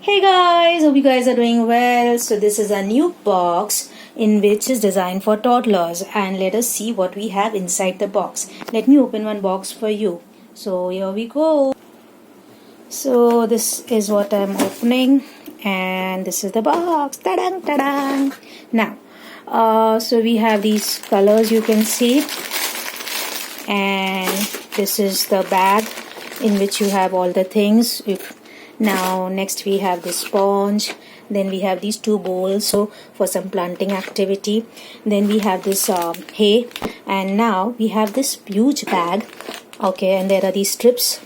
Hey guys, hope you guys are doing well. So this is a new box in which is designed for toddlers, and let us see what we have inside the box. Let me open one box for you. So here we go. So this is what I'm opening, and this is the box. Ta-dang, ta-dang. Now, so we have these colors you can see, and this is the bag in which you have all the things. Now next we have this sponge, then we have these two bowls so for some planting activity, then we have this hay, and now we have this huge bag. Okay, and there are these strips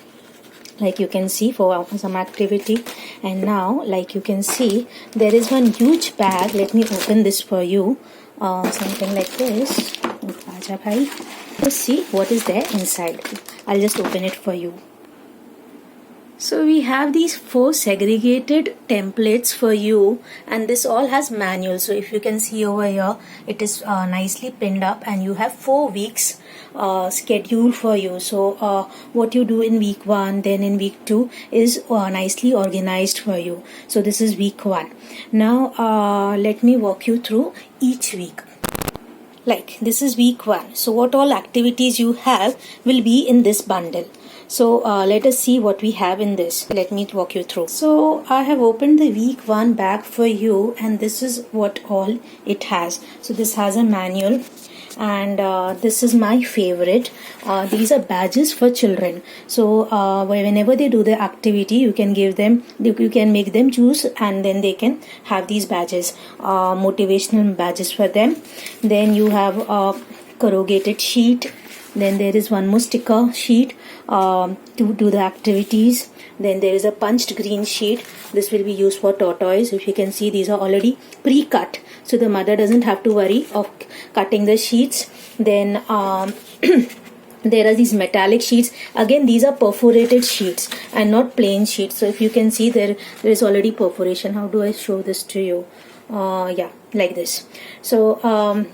like you can see for some activity, and now like you can see there is one huge bag. Let me open this for you. Something like this. Let's see what is there inside. I'll just open it for you. So we have these 4 segregated templates for you, and this all has manual. So if you can see over here, it is nicely pinned up, and you have 4 weeks schedule for you. So what you do in week 1, then in week 2 is nicely organized for you. So this is week 1. Now let me walk you through each week. Like this is week 1. So what all activities you have will be in this bundle. So let us see what we have in this. Let me walk you through. So I have opened the week 1 bag for you, and this is what all it has. So this has a manual, and this is my favorite. These are badges for children. So whenever they do the activity, you can give them, you can make them choose, and then they can have these badges, motivational badges for them. Then you have a corrugated sheet. Then there is one more sticker sheet to do the activities. Then there is a punched green sheet. This will be used for tortoise. If you can see, these are already pre-cut, so the mother doesn't have to worry of cutting the sheets. Then there are these metallic sheets. Again, these are perforated sheets and not plain sheets. So if you can see, there is already perforation. How do I show this to you? Yeah, like this. So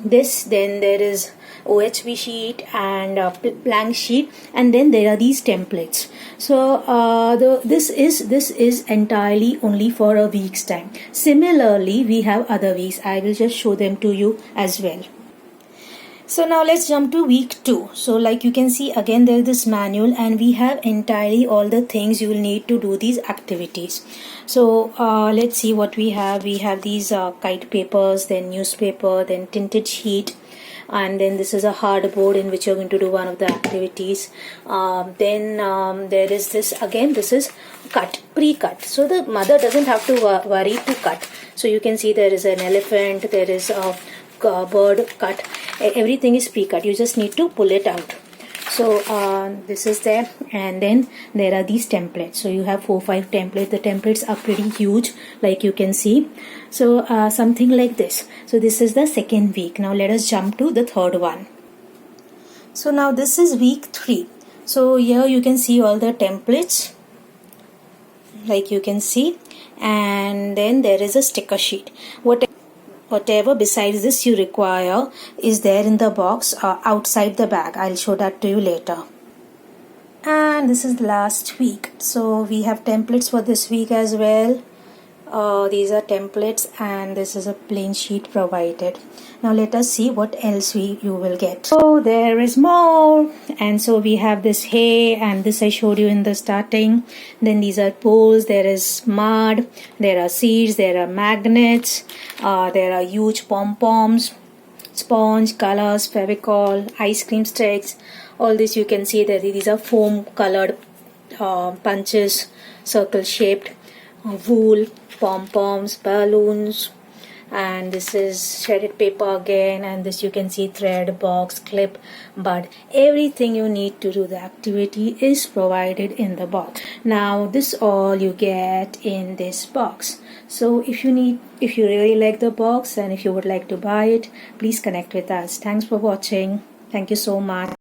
then there is OHB sheet and blank sheet, and then there are these templates. So this is entirely only for a week's time. Similarly, we have other weeks. I will just show them to you as well. So now let's jump to week 2. So like you can see, again there is this manual, and we have entirely all the things you will need to do these activities. So let's see what we have. We have these kite papers, then newspaper, then tinted sheet, and then this is a hardboard in which you're going to do one of the activities. Then there is this, again this is pre-cut, so the mother doesn't have to worry to cut. So you can see there is an elephant, there is a bird cut, everything is pre-cut, you just need to pull it out. So this is there, and then there are these templates. So you have 4-5 templates. The templates are pretty huge, like you can see. So something like this. So this is the second week. Now let us jump to the third one. So now this is week 3. So here you can see all the templates, like you can see, and then there is a sticker sheet. Whatever besides this you require is there in the box outside the bag. I'll show that to you later. And this is the last week. So we have templates for this week as well. These are templates, and this is a plain sheet provided. Now let us see what else you will get. So there is more, and so we have this hay, and this I showed you in the starting. Then these are poles, there is mud, there are seeds, there are magnets, there are huge pom-poms, sponge, colors, fevicol, ice cream sticks. All this you can see that these are foam colored punches, circle shaped, wool, pom-poms, balloons, and this is shredded paper again, and this you can see thread, box, clip, bud. Everything you need to do the activity is provided in the box. Now this all you get in this box. So if you really like the box, and if you would like to buy it, please connect with us. Thanks for watching. Thank you so much.